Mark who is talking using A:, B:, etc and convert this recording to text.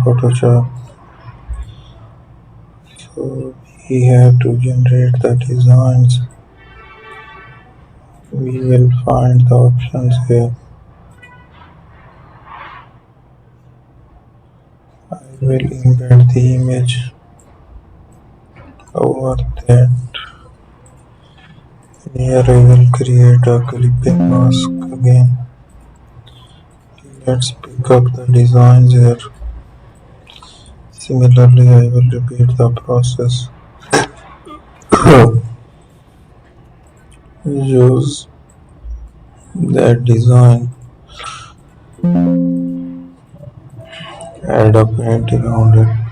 A: Photoshop. So we have to generate the designs. We will find the options here. I will embed the image over that. Here I will create a clipping mask again. Let's pick up the designs here. Similarly, I will repeat the process. Use that design, add a paint around it.